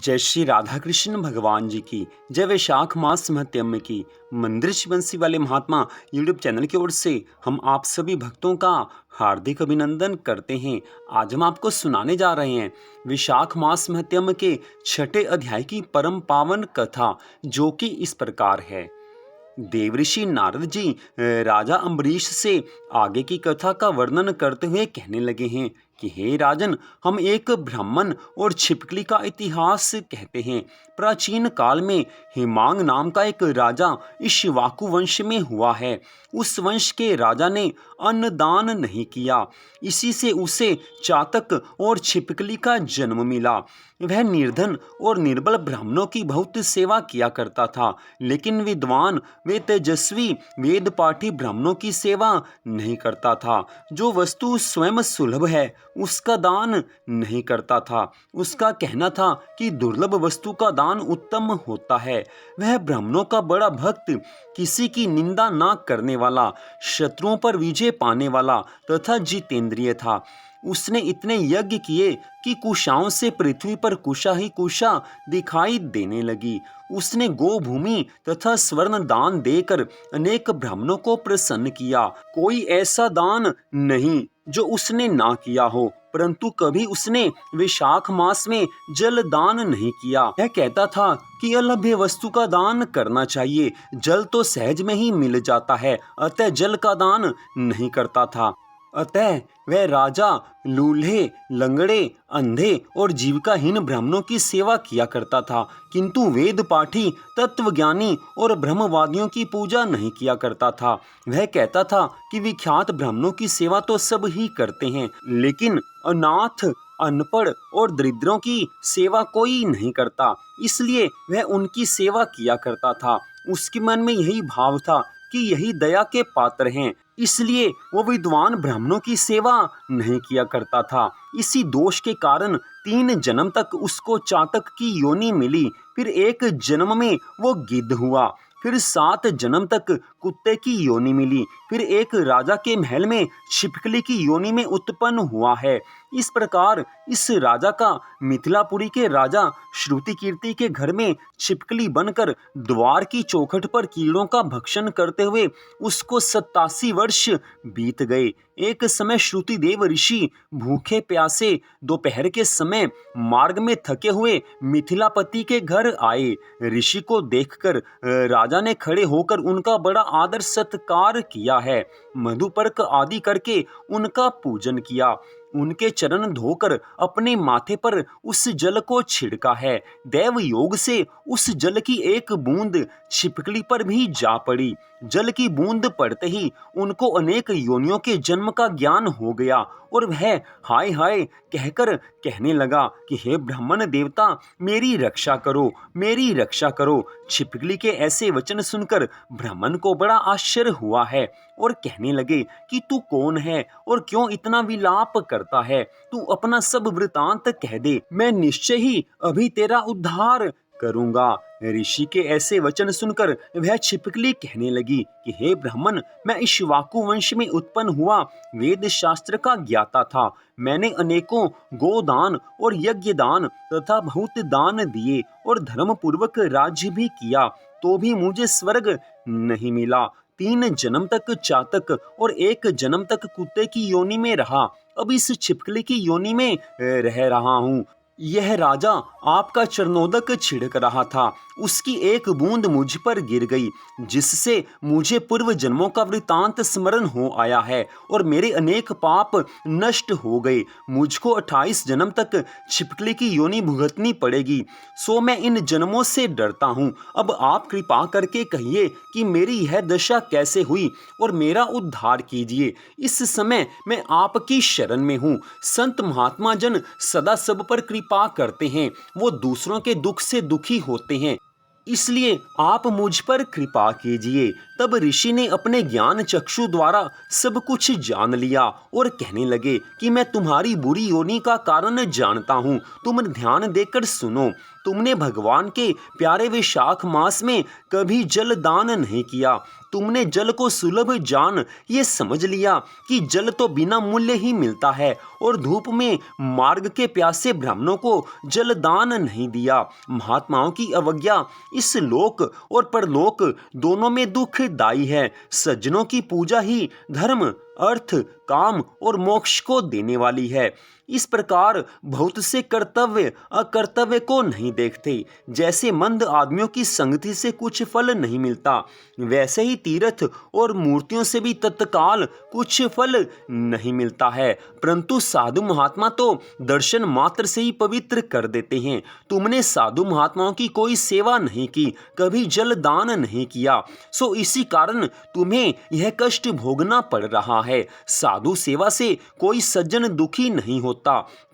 जय श्री राधा कृष्ण भगवान जी की जय। वैशाख मास महत्म की मंदिर शिवंशी वाले महात्मा यूट्यूब चैनल की ओर से हम आप सभी भक्तों का हार्दिक अभिनंदन करते हैं। आज हम आपको सुनाने जा रहे हैं वैशाख मास महत्म के छठे अध्याय की परम पावन कथा, जो कि इस प्रकार है। देवऋषि नारद जी राजा अम्बरीश से आगे की कथा का वर्णन करते हुए कहने लगे हैं कि हे राजन, हम एक ब्राह्मण और छिपकली का इतिहास कहते हैं। प्राचीन काल में हेमांग नाम का एक राजा इक्ष्वाकु वंश में हुआ है। उस वंश के राजा ने अन्नदान नहीं किया, इसी से उसे चातक और छिपकली का जन्म मिला। वह निर्धन और निर्बल ब्राह्मणों की बहुत सेवा किया करता था, लेकिन विद्वान वे तेजस्वी वेद पाठी ब्राह्मणों की सेवा नहीं करता था। जो वस्तु स्वयं सुलभ है उसका दान नहीं करता था। उसका कहना था कि दुर्लभ वस्तु का दान उत्तम होता है। वह ब्राह्मणों का बड़ा भक्त, किसी की निंदा ना करने वाला, शत्रुओं पर विजय पाने वाला तथा जितेंद्रिय था। उसने इतने यज्ञ किए कि कुशाओं से पृथ्वी पर कुशा ही कुशा दिखाई देने लगी। उसने गोभूमि तथा स्वर्ण दान देकर अनेक ब्राह्मणों को प्रसन्न किया। कोई ऐसा दान नहीं जो उसने ना किया हो, परंतु कभी उसने वैशाख मास में जल दान नहीं किया। वह कहता था कि अलभ्य वस्तु का दान करना चाहिए, जल तो सहज में ही मिल जाता है, अतः जल का दान नहीं करता था। अतः वह राजा लूल्हे, लंगड़े, अंधे और जीविकाहीन ब्राह्मणों की सेवा किया करता था, किंतु वेद पाठी, तत्वज्ञानी और ब्रह्मवादियों की पूजा नहीं किया करता था। वह कहता था कि विख्यात ब्राह्मणों की सेवा तो सब ही करते हैं, लेकिन अनाथ, अनपढ़ और दरिद्रों की सेवा कोई नहीं करता, इसलिए वह उनकी सेवा किया करता था। उसके मन में यही भाव था कि यही दया के पात्र हैं, इसलिए वो विद्वान ब्राह्मणों की सेवा नहीं किया करता था। इसी दोष के कारण 3 जन्म तक उसको चातक की योनि मिली, फिर एक जन्म में वो गिद्ध हुआ, फिर 7 जन्म तक कुत्ते की योनि मिली, फिर एक राजा के महल में छिपकली की योनि में उत्पन्न हुआ है। इस प्रकार इस राजा का मिथिलापुरी के राजा श्रुति कीर्ति के घर में छिपकली बनकर द्वार की चौखट पर कीड़ों का भक्षण करते हुए उसको 87 वर्ष बीत गए। एक समय श्रुति देव ऋषि भूखे प्यासे दोपहर के समय मार्ग में थके हुए मिथिलापति के घर आए। ऋषि को देखकर राजा ने खड़े होकर उनका बड़ा आदर सत्कार किया है। मधुपर्क आदि करके उनका पूजन किया, उनके चरण धोकर अपने माथे पर उस जल को छिड़का है। देव योग से उस जल की एक बूंद छिपकली पर भी जा पड़ी। जल की बूंद पड़ते ही उनको अनेक योनियों के जन्म का ज्ञान हो गया और वह हाय हाय कहकर कहने लगा कि हे ब्राह्मण देवता, मेरी रक्षा करो, मेरी रक्षा करो। छिपकली के ऐसे वचन सुनकर ब्राह्मण को बड़ा आश्चर्य हुआ है और कहने लगे कि तू कौन है और क्यों इतना विलाप करता है? तू अपना सब वृतांत कह दे, मैं निश्चय ही अभी तेरा उद्धार करूंगा। ऋषि के ऐसे वचन सुनकर वह छिपकली कहने लगी कि हे ब्राह्मण, मैं इक्ष्वाकु वंश में उत्पन्न हुआ वेद शास्त्र का ज्ञाता था। मैंने अनेकों गोदान और यज्ञ दान तथा बहुत दान दिए और धर्म पूर्वक राज्य भी किया, तो भी मुझे स्वर्ग नहीं मिला। 3 जन्म तक चातक और 1 जन्म तक कुत्ते की योनि में रहा, अब इस छिपकली की योनि में रह रहा हूँ। यह राजा आपका चरणोदक छिड़क रहा था, उसकी एक बूंद मुझ पर गिर गई, जिससे मुझे पूर्व जन्मों का वृतांत स्मरण हो आया है और मेरे अनेक पाप नष्ट हो गए। मुझको 28 जन्म तक छिपकली की योनि भुगतनी पड़ेगी, सो मैं इन जन्मों से डरता हूँ। अब आप कृपा करके कहिए कि मेरी यह दशा कैसे हुई और मेरा उद्धार कीजिए। इस समय मैं आपकी शरण में हूँ। संत महात्मा जन सदा सब पर कृपा करते हैं, वो दूसरों के दुख से दुखी होते हैं, इसलिए आप मुझ पर कृपा कीजिए। तब ऋषि ने अपने ज्ञान चक्षु द्वारा सब कुछ जान लिया और कहने लगे कि मैं तुम्हारी बुरी योनि का कारण जानता हूँ, तुम ध्यान देकर सुनो। तुमने भगवान के प्यारे वैशाख मास में कभी जल दान नहीं किया, तुमने जल को सुलभ जान ये समझ लिया कि जल तो बिना मूल्य ही मिलता है और धूप में मार्ग के प्यासे ब्राह्मणों को जल दान नहीं दिया। महात्माओं की अवज्ञा इस लोक और परलोक दोनों में दुखदायी है। सज्जनों की पूजा ही धर्म, अर्थ, काम और मोक्ष को देने वाली है। इस प्रकार बहुत से कर्तव्य अकर्तव्य को नहीं देखते। जैसे मंद आदमियों की संगति से कुछ फल नहीं मिलता, वैसे ही तीर्थ और मूर्तियों से भी तत्काल कुछ फल नहीं मिलता है, परंतु साधु महात्मा तो दर्शन मात्र से ही पवित्र कर देते हैं। तुमने साधु महात्माओं की कोई सेवा नहीं की, कभी जल दान नहीं किया, सो इसी कारण तुम्हें यह कष्ट भोगना पड़ रहा है। साधु सेवा से कोई सज्जन दुखी नहीं होता।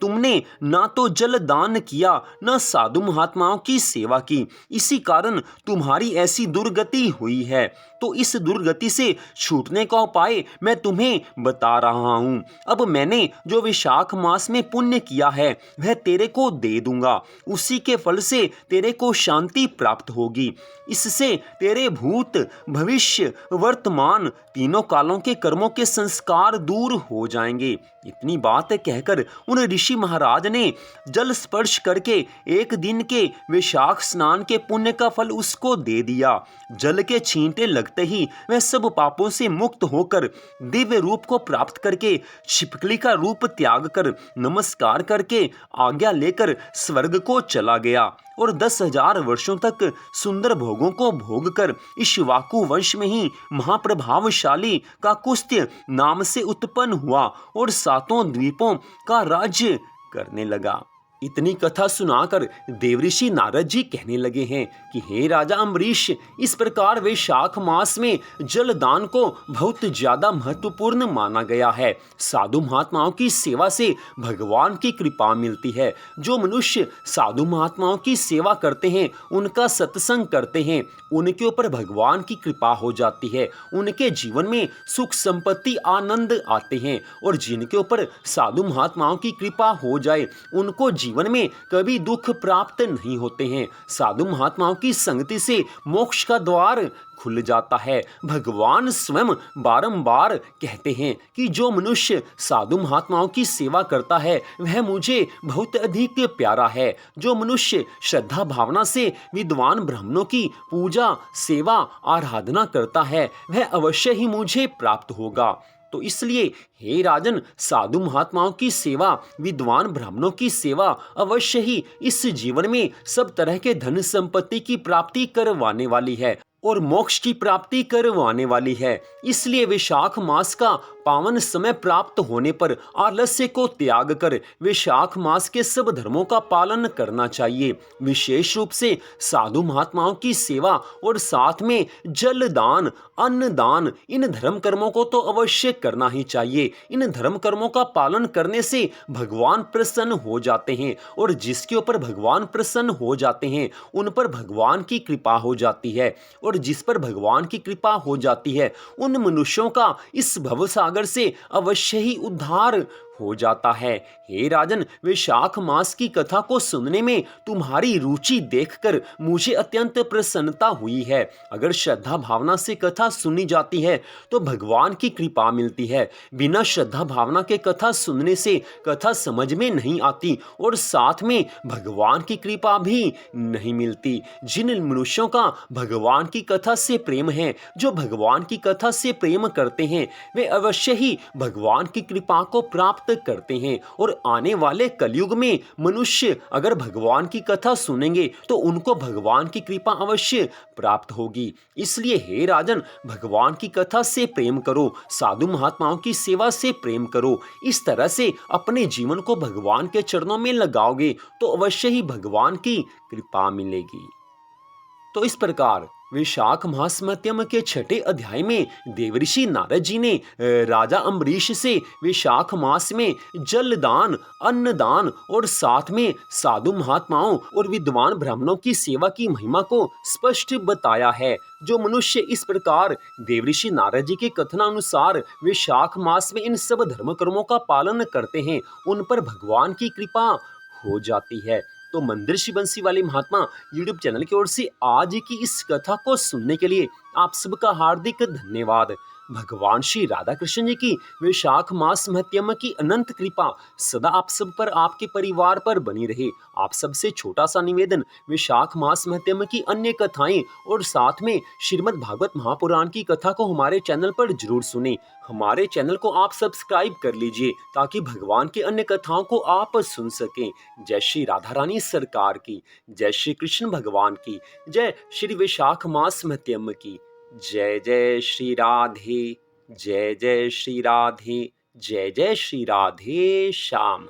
तुमने ना तो जल दान किया, न साधु महात्माओं की सेवा की, इसी कारण तुम्हारी ऐसी दुर्गति हुई है। तो इस दुर्गति से छूटने का उपाय मैं तुम्हें बता रहा हूं। अब मैंने जो वैशाख मास में पुण्य किया है वह तेरे को दे दूंगा, उसी के फल से तेरे को शांति प्राप्त होगी। इससे तेरे भूत, भविष्य, वर्तमान तीनों कालों के कर्मों के संस्कार दूर हो जाएंगे। इतनी बात कहकर उन ऋषि महाराज ने जल स्पर्श करके एक दिन के वैशाख स्नान के पुण्य का फल उसको दे दिया। जल के छींटे लगते ही वह सब पापों से मुक्त होकर दिव्य रूप को प्राप्त करके छिपकली का रूप त्याग कर नमस्कार करके आज्ञा लेकर स्वर्ग को चला गया और 10,000 वर्षों तक सुंदर भोगों को भोग कर इक्ष्वाकु वंश में ही महाप्रभावशाली काकुस्त्य नाम से उत्पन्न हुआ और 7 द्वीपों का राज्य करने लगा। इतनी कथा सुनाकर देवऋषि नारद जी कहने लगे हैं कि हे राजा अम्बरीश, इस प्रकार वैशाख मास में जल दान को बहुत ज्यादा महत्वपूर्ण माना गया है। साधु महात्माओं की सेवा से भगवान की कृपा मिलती है। जो मनुष्य साधु महात्माओं की सेवा करते हैं, उनका सत्संग करते हैं, उनके ऊपर भगवान की कृपा हो जाती है। उनके जीवन में सुख संपत्ति आनंद आते हैं और जिनके ऊपर साधु महात्माओं की कृपा हो जाए उनको जीवन में कभी दुख प्राप्त नहीं होते हैं। साधु महात्माओं की संगति से मोक्ष का द्वार खुल जाता है। भगवान स्वयं बारंबार कहते हैं कि जो मनुष्य साधु महात्माओं की सेवा करता है वह मुझे बहुत अधिक प्यारा है। जो मनुष्य श्रद्धा भावना से विद्वान ब्राह्मणों की पूजा, सेवा, आराधना करता है वह अवश्य ही मुझे प्राप्त होगा। तो इसलिए हे राजन, साधु महात्माओं की सेवा, विद्वान ब्राह्मणों की सेवा अवश्य ही इस जीवन में सब तरह के धन संपत्ति की प्राप्ति करवाने वाली है और मोक्ष की प्राप्ति करवाने वाली है। इसलिए वैशाख मास का पावन समय प्राप्त होने पर आलस्य को त्याग कर वैशाख मास के सब धर्मों का पालन करना चाहिए। विशेष रूप से साधु महात्माओं की सेवा और साथ में जल दान, अन्न दान, इन धर्म कर्मों को तो अवश्य करना ही चाहिए। इन धर्म कर्मों का पालन करने से भगवान प्रसन्न हो जाते हैं और जिसके ऊपर भगवान प्रसन्न हो जाते हैं उन पर भगवान की कृपा हो जाती है और जिस पर भगवान की कृपा हो जाती है उन मनुष्यों का इस भवसागर से अवश्य ही उद्धार हो जाता है। हे राजन, वैशाख मास की कथा को सुनने में तुम्हारी रुचि देखकर मुझे अत्यंत प्रसन्नता हुई है। अगर श्रद्धा भावना से कथा सुनी जाती है तो भगवान की कृपा मिलती है। बिना श्रद्धा भावना के कथा सुनने से कथा समझ में नहीं आती और साथ में भगवान की कृपा भी नहीं मिलती। जिन मनुष्यों का भगवान की कथा से प्रेम है, जो भगवान की कथा से प्रेम करते हैं, वे अवश्य ही भगवान की कृपा को प्राप्त करते हैं और आने वाले कलयुग में मनुष्य अगर भगवान की कथा सुनेंगे तो उनको भगवान की कृपा अवश्य प्राप्त होगी। इसलिए हे राजन, भगवान की कथा से प्रेम करो, साधु महात्माओं की सेवा से प्रेम करो। इस तरह से अपने जीवन को भगवान के चरणों में लगाओगे तो अवश्य ही भगवान की कृपा मिलेगी। तो इस प्रकार वैशाख महात्म्य के 6ठे अध्याय में देवऋषि नारद जी ने राजा अम्बरीश से वैशाख मास में जल दान, अन्न दान और साथ में साधु महात्माओं और विद्वान ब्राह्मणों की सेवा की महिमा को स्पष्ट बताया है। जो मनुष्य इस प्रकार देवऋषि नारद जी के कथनानुसार वैशाख मास में इन सब धर्म कर्मों का पालन करते हैं उन पर भगवान की कृपा हो जाती है। तो मंदिर श्री बंसी वाले महात्मा यूट्यूब चैनल की ओर से आज की इस कथा को सुनने के लिए आप सबका हार्दिक धन्यवाद। भगवान श्री राधा कृष्ण जी की वैशाख मास महत्म की अनंत कृपा सदा आप सब पर, आपके परिवार पर बनी रहे। आप सबसे छोटा सा निवेदन, वैशाख मास महत्म की अन्य कथाएं और साथ में श्रीमद् भागवत महापुराण की कथा को हमारे चैनल पर जरूर सुने। हमारे चैनल को आप सब्सक्राइब कर लीजिए ताकि भगवान की अन्य कथाओं को आप सुन सकें। जय श्री राधा रानी सरकार की, जय श्री कृष्ण भगवान की, जय श्री वैशाख मास महत्म की। जय जय श्री राधे, जय जय श्री राधे, जय जय श्री राधे श्याम।